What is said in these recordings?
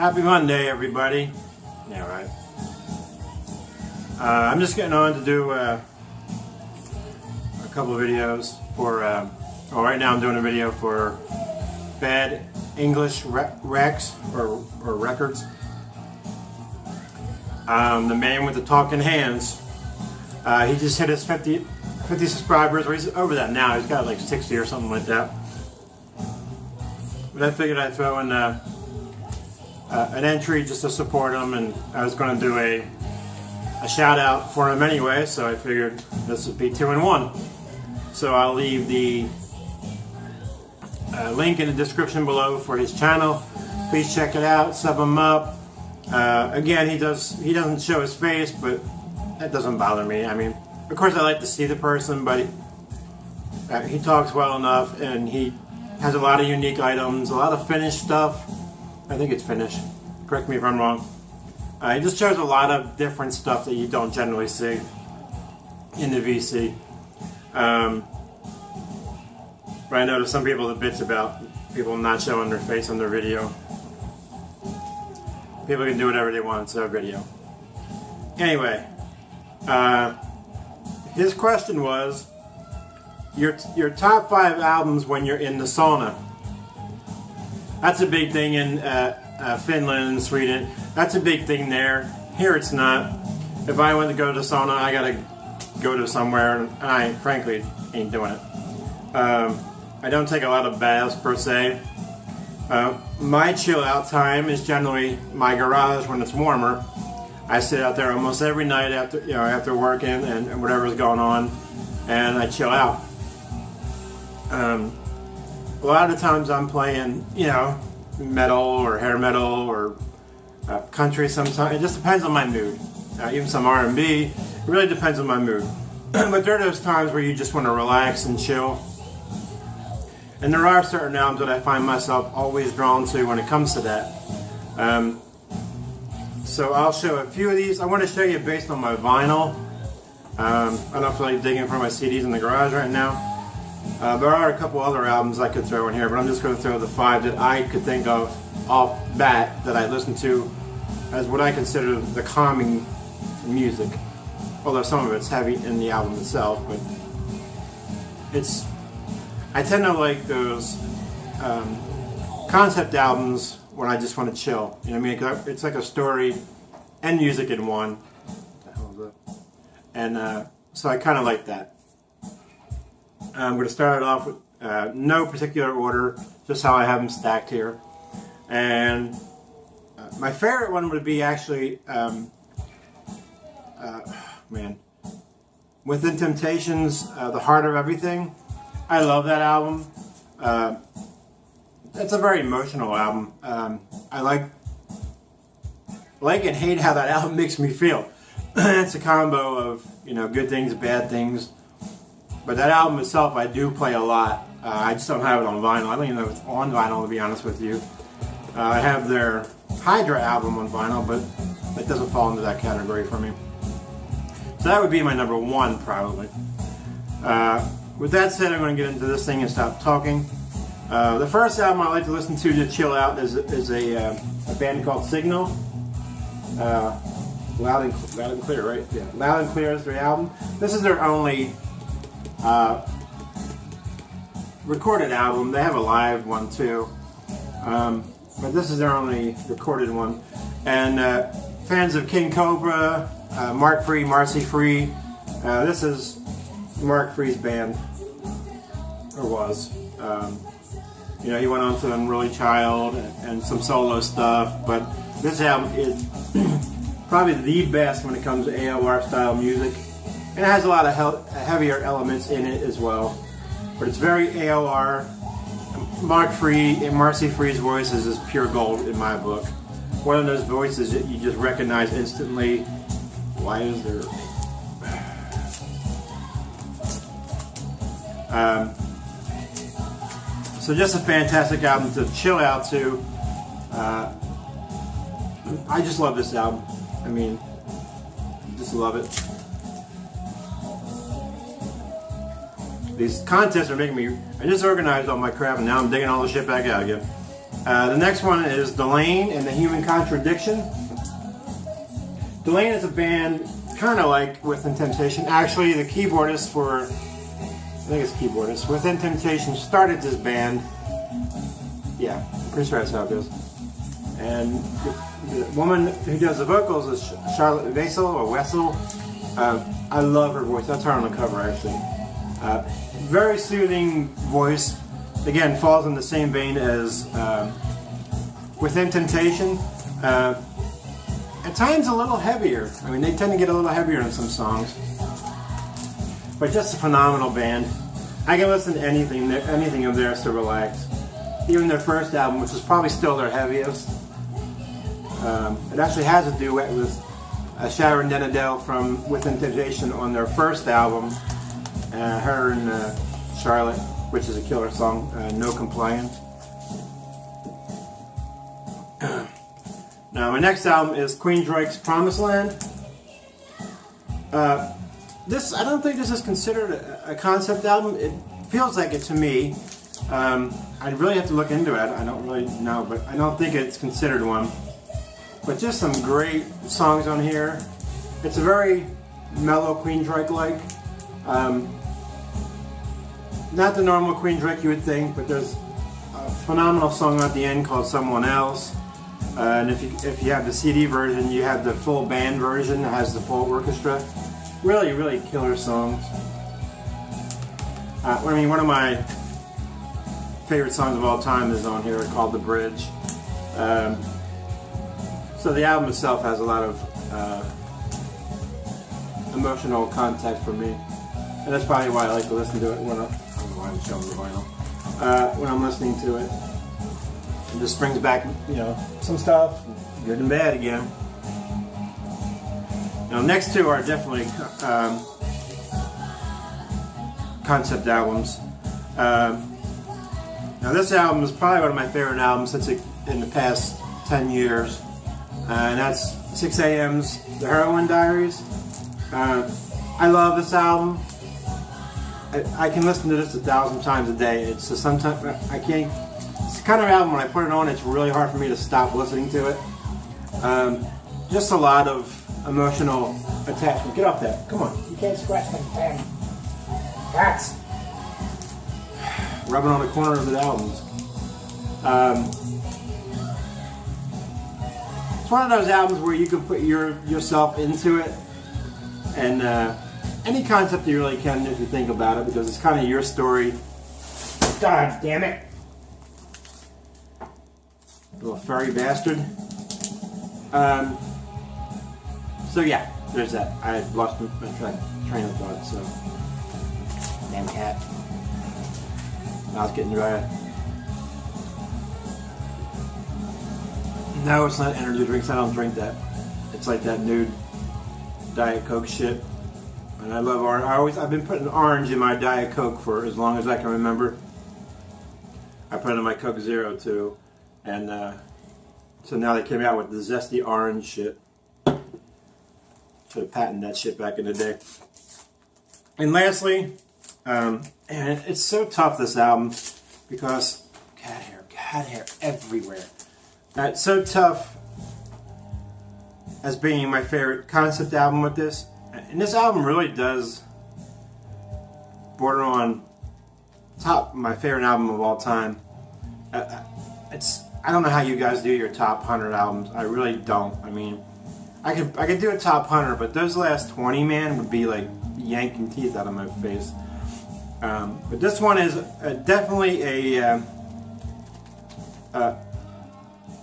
Happy Monday, everybody. Yeah, right. I'm just getting on to do a couple of videos for, well, right now I'm doing a video for Bad English Recs or Records. The man with the talking hands. He just hit his 50 subscribers, or he's over that now. He's got like 60 or something like that. But I figured I'd throw in an entry just to support him, and I was going to do a shout out for him anyway, so I figured this would be 2 in 1. So I'll leave the link in the description below for his channel. Please check it out, sub him up. Again, he doesn't show his face, but that doesn't bother me. I mean, of course I like to see the person, but he talks well enough, and he has a lot of unique items, a lot of Finnish stuff. I think it's Finnish. Correct me if I'm wrong. He just shows a lot of different stuff that you don't generally see in the VC. But I know there's some people that bitch about people not showing their face on their video. People can do whatever they want, it's their video. Anyway, his question was your top 5 albums when you're in the sauna. That's a big thing in Finland and Sweden. That's a big thing there. Here it's not. If I want to go to the sauna, I gotta go to somewhere, and I frankly ain't doing it. I don't take a lot of baths per se. My chill out time is generally my garage when it's warmer. I sit out there almost every night after working and whatever's going on, and I chill out. A lot of the times I'm playing, metal or hair metal or country sometimes. It just depends on my mood. Even some R&B. It really depends on my mood. But there are those times where you just want to relax and chill. And there are certain albums that I find myself always drawn to when it comes to that. So I'll show a few of these. I want to show you based on my vinyl. I don't feel like digging for my CDs in the garage right now. There are a couple other albums I could throw in here, but I'm just going to throw the 5 that I could think of off bat that I listen to as what I consider the calming music. Although some of it's heavy in the album itself, but I tend to like those concept albums when I just want to chill. You know what I mean? It's like a story and music in one. What the hell is that? And so I kind of like that. I'm going to start it off with no particular order, just how I have them stacked here. And my favorite one would be actually, Within Temptations, The Heart of Everything. I love that album. It's a very emotional album. I like and hate how that album makes me feel. It's a combo of, good things, bad things. But that album itself, I do play a lot. I just don't have it on vinyl. I don't even know if it's on vinyl, to be honest with you. I have their Hydra album on vinyl, but it doesn't fall into that category for me. So that would be my number 1, probably. With that said, I'm going to get into this thing and stop talking. The first album I like to listen to chill out is a band called Signal. Loud and Clear, right? Yeah, Loud and Clear is their album. This is their only recorded album. They have a live one too, but this is their only recorded one. And fans of King Cobra, Mark Free, Marcy Free. This is Mark Free's band, or was. He went on to Unruly Child and some solo stuff, but this album is probably the best when it comes to AOR style music. And it has a lot of heavier elements in it as well. But it's very AOR. Mark Free and Marcy Free's voice is just pure gold in my book. One of those voices that you just recognize instantly. Why is there... So just a fantastic album to chill out to. I just love this album. I mean, just love it. These contests are making me... I just organized all my crap and now I'm digging all the shit back out again. The next one is Delain and the Human Contradiction. Delain is a band kind of like Within Temptation. Actually, the keyboardist for, I think it's keyboardist, Within Temptation started this band. Yeah, I'm pretty sure that's how it goes. And the woman who does the vocals is Charlotte Wessel or Wessel. I love her voice. That's her on the cover, actually. Very soothing voice. Again, falls in the same vein as Within Temptation. At times a little heavier. I mean, they tend to get a little heavier in some songs. But just a phenomenal band. I can listen to anything of theirs to relax. Even their first album, which is probably still their heaviest. It actually has a duet with Sharon Denadel from Within Temptation on their first album. Her and Charlotte, which is a killer song, No Compliance. Now, my next album is Queensryche's Promised Land. I don't think this is considered a concept album. It feels like it to me. I really have to look into it. I don't really know, but I don't think it's considered one. But just some great songs on here. It's a very mellow Queensryche-like. Not the normal Queensryche you would think, but there's a phenomenal song at the end called Someone Else. And if you have the CD version, you have the full band version that has the full orchestra. Really, really killer songs. One of my favorite songs of all time is on here called The Bridge. So the album itself has a lot of emotional context for me. And that's probably why I like to listen to it when I'm listening to it. It just brings back, some stuff, good and bad again. Now, next two are definitely concept albums. Now, this album is probably one of my favorite albums in the past 10 years, and that's 6AM's The Heroin Diaries. I love this album. I can listen to this 1,000 times a day. It's just sometimes I can't. It's the kind of album when I put it on, it's really hard for me to stop listening to it. Just a lot of emotional attachment. Get off that! Come on, you can't scratch my pen. Cats. Rubbing on the corner of the albums. It's one of those albums where you can put yourself into it, and any concept you really can if you think about it, because it's kind of your story. God damn it! Little furry bastard. So yeah, there's that. I lost my train of thought, so. Damn cat. Now it's getting dry. No, it's not energy drinks. I don't drink that. It's like that nude Diet Coke shit. And I love orange. I've been putting orange in my Diet Coke for as long as I can remember. I put it in my Coke Zero too. And so now they came out with the zesty orange shit. Should have patented that shit back in the day. And lastly, and it's so tough, this album, because cat hair everywhere. It's so tough as being my favorite concept album with this. And this album really does border on top my favorite album of all time. I don't know how you guys do your top 100 albums. I really don't. I mean, I could do a top 100, but those last 20, man, would be like yanking teeth out of my face. But this one is definitely a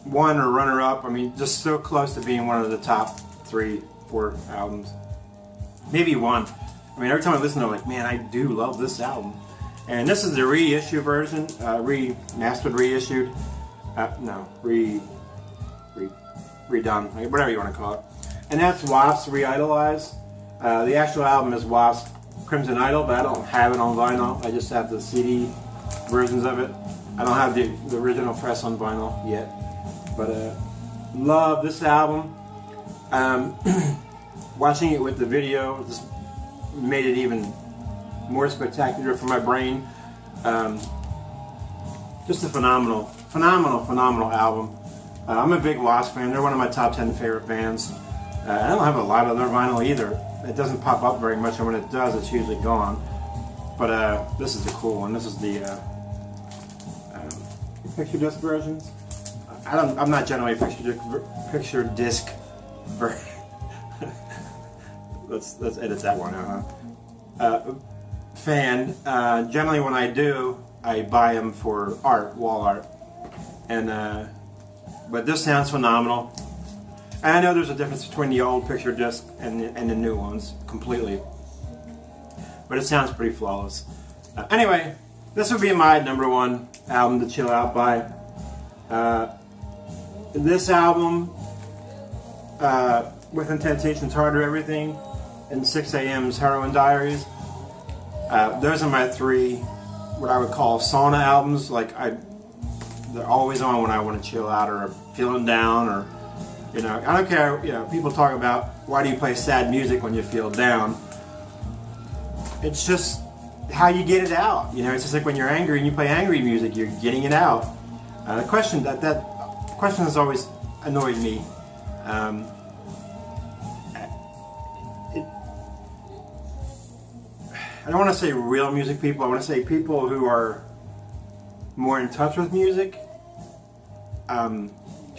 one or runner-up. I mean, just so close to being one of the top 3, 4 albums. Maybe one. I mean, every time I listen to it, I'm like, man, I do love this album. And this is the reissue version, remastered, reissued. Redone, whatever you want to call it. And that's Wasp's Re-Idolize. The actual album is Wasp Crimson Idol, but I don't have it on vinyl. I just have the CD versions of it. I don't have the original press on vinyl yet. But love this album. Watching it with the video just made it even more spectacular for my brain. Just a phenomenal phenomenal album. I'm a big Wasp fan. They're one of my top 10 favorite bands. I don't have a lot of their vinyl either. It doesn't pop up very much, and when it does, it's usually gone. But this is the cool one. This is the picture disc versions. I'm not generally a picture disc let's edit that one out. Fan. Generally, when I do, I buy them for art, wall art, and but this sounds phenomenal. And I know there's a difference between the old picture disc and the new ones completely, but it sounds pretty flawless. Anyway, this would be my number one album to chill out by. This album, With Temptations, Harder Everything, and 6 a.m.'s Heroin Diaries. Those are my three, what I would call sauna albums. They're always on when I want to chill out or feeling down, or I don't care. People talk about why do you play sad music when you feel down. It's just how you get it out. It's just like when you're angry and you play angry music, you're getting it out. The question that question has always annoyed me. I don't want to say real music people. I want to say people who are more in touch with music.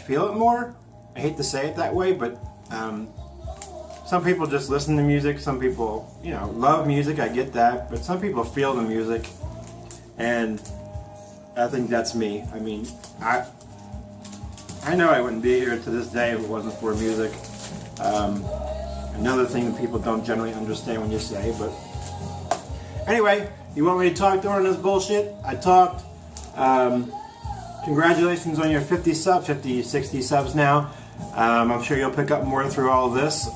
Feel it more. I hate to say it that way, but some people just listen to music. Some people, love music. I get that, but some people feel the music, and I think that's me. I mean, I know I wouldn't be here to this day if it wasn't for music. Another thing that people don't generally understand when you say, but anyway, you want me to talk during this bullshit? I talked. Congratulations on your 50 subs, 50, 60 subs now. I'm sure you'll pick up more through all of this.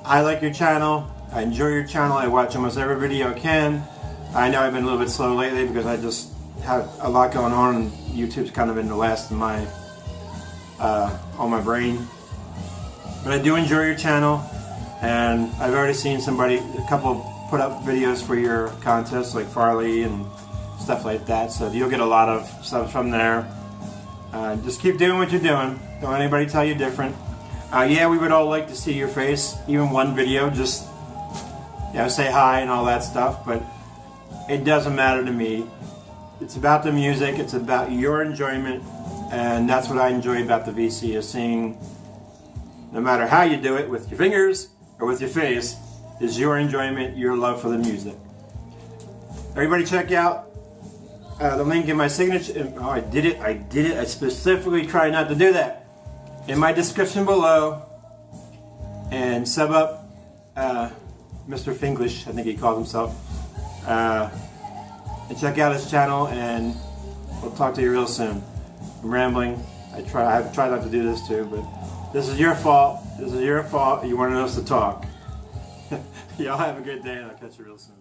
I like your channel. I enjoy your channel. I watch almost every video I can. I know I've been a little bit slow lately because I just have a lot going on, and YouTube's kind of been the last of my on my brain. But I do enjoy your channel, and I've already seen a couple put up videos for your contests like Farley and stuff like that, so you'll get a lot of subs from there. Just keep doing what you're doing. Don't let anybody tell you different. Yeah, we would all like to see your face, even one video, just say hi and all that stuff, but it doesn't matter to me. It's about the music, it's about your enjoyment, and that's what I enjoy about the VC, is seeing, no matter how you do it, with your fingers or with your face, is your enjoyment, your love for the music. Everybody check out the link in my signature. Oh, I did it. I specifically tried not to do that. In my description below. And sub up Mr. Finglish, I think he calls himself. And check out his channel, and we'll talk to you real soon. I'm rambling. I've tried not to do this too, but this is your fault. This is your fault. You wanted us to talk. Y'all have a good day, and I'll catch you real soon.